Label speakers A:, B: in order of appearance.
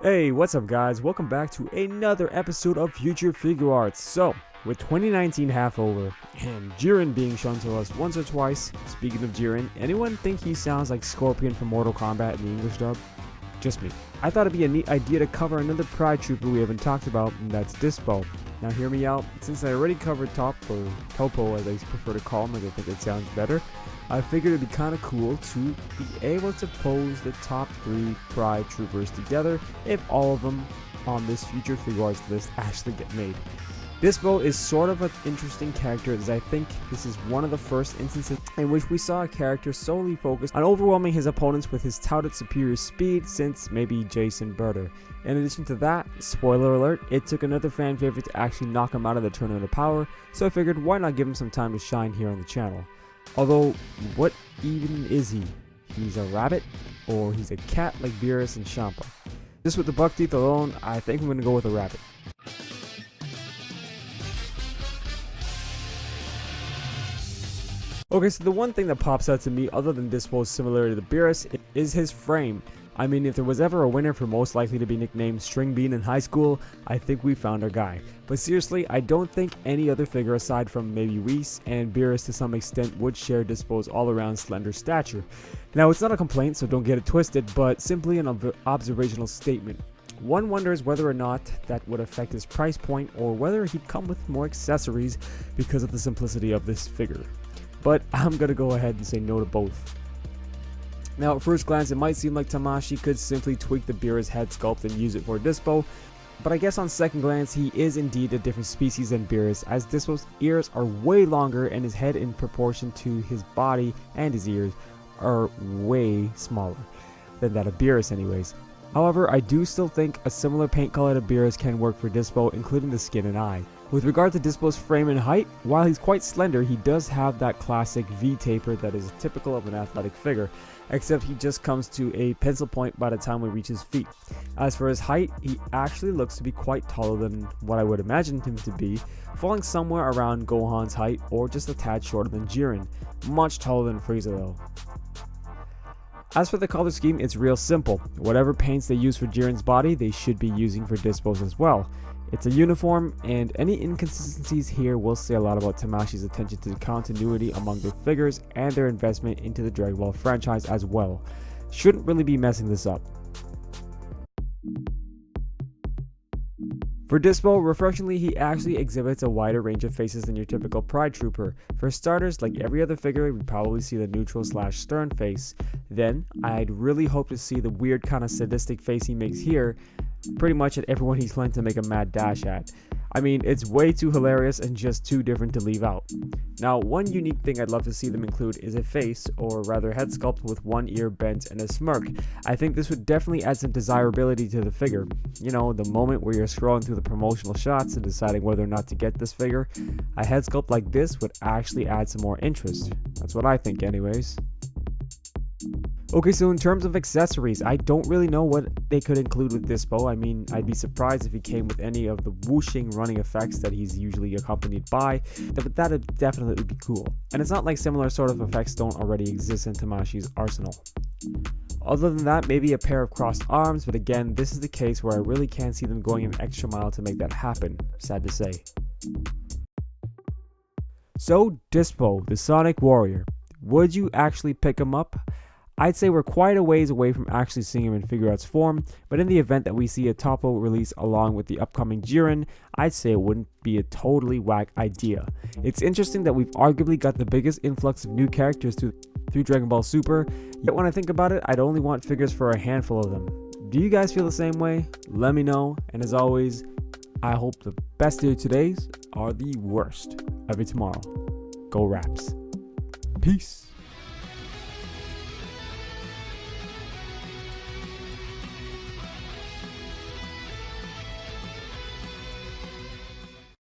A: Hey, what's up guys? Welcome back to another episode of Future Figuarts. So, with 2019 half over, and Jiren being shown to us once or twice, speaking of Jiren, anyone think he sounds like Scorpion from Mortal Kombat in the English dub? Just me. I thought it'd be a neat idea to cover another Pride Trooper we haven't talked about, and that's Dyspo. Now hear me out, since I already covered Top, or Topo as I prefer to call him, as I think it sounds better, I figured it'd be kind of cool to be able to pose the top 3 Pride Troopers together if all of them on this Future Figuarts list actually get made. Dyspo is sort of an interesting character, as I think this is one of the first instances in which we saw a character solely focused on overwhelming his opponents with his touted superior speed since maybe Jason Berter. In addition to that, spoiler alert, it took another fan favorite to actually knock him out of the Tournament of Power, so I figured why not give him some time to shine here on the channel. Although, what even is he? He's a rabbit? Or he's a cat like Beerus and Champa? Just with the buck teeth alone, I think I'm going to go with a rabbit. Okay, so the one thing that pops out to me other than Dyspo's similarity to Beerus is his frame. I mean, if there was ever a winner for most likely to be nicknamed String Bean in high school, I think we found our guy. But seriously, I don't think any other figure aside from maybe Whis and Beerus to some extent would share Dyspo's all-around slender stature. Now, it's not a complaint, so don't get it twisted, but simply an observational statement. One wonders whether or not that would affect his price point, or whether he'd come with more accessories because of the simplicity of this figure. But I'm gonna go ahead and say no to both. Now at first glance it might seem like Tamashii could simply tweak the Beerus head sculpt and use it for Dyspo, but I guess on second glance he is indeed a different species than Beerus, as Dyspo's ears are way longer and his head in proportion to his body and his ears are way smaller than that of Beerus anyways. However, I do still think a similar paint color to Beerus can work for Dyspo, including the skin and eye. With regard to Dyspo's frame and height, while he's quite slender, he does have that classic V-taper that is typical of an athletic figure, except he just comes to a pencil point by the time we reach his feet. As for his height, he actually looks to be quite taller than what I would imagine him to be, falling somewhere around Gohan's height or just a tad shorter than Jiren, much taller than Frieza though. As for the color scheme, it's real simple. Whatever paints they use for Jiren's body, they should be using for Dyspo's as well. It's a uniform, and any inconsistencies here will say a lot about Tamashii's attention to continuity among their figures and their investment into the Dragon Ball franchise as well. Shouldn't really be messing this up. For Dyspo, refreshingly, he actually exhibits a wider range of faces than your typical Pride Trooper. For starters, like every other figure, we'd probably see the neutral/stern face. Then, I'd really hope to see the weird kind of sadistic face he makes here, pretty much at everyone he's planning to make a mad dash at. I mean, it's way too hilarious and just too different to leave out. Now, one unique thing I'd love to see them include is a face, or rather head sculpt with one ear bent and a smirk. I think this would definitely add some desirability to the figure. You know, the moment where you're scrolling through the promotional shots and deciding whether or not to get this figure, a head sculpt like this would actually add some more interest. That's what I think anyways. Okay, so in terms of accessories, I don't really know what they could include with Dyspo. I mean, I'd be surprised if he came with any of the whooshing running effects that he's usually accompanied by, but that'd definitely be cool. And it's not like similar sort of effects don't already exist in Tamashii's arsenal. Other than that, maybe a pair of crossed arms, but again, this is the case where I really can't see them going an extra mile to make that happen, sad to say. So, Dyspo, the Sonic Warrior. Would you actually pick him up? I'd say we're quite a ways away from actually seeing him in Figuarts form, but in the event that we see a Topo release along with the upcoming Jiren, I'd say it wouldn't be a totally whack idea. It's interesting that we've arguably got the biggest influx of new characters through Dragon Ball Super, yet when I think about it, I'd only want figures for a handful of them. Do you guys feel the same way? Let me know, and as always, I hope the best of your todays are the worst of your tomorrow. Go Raps. Peace.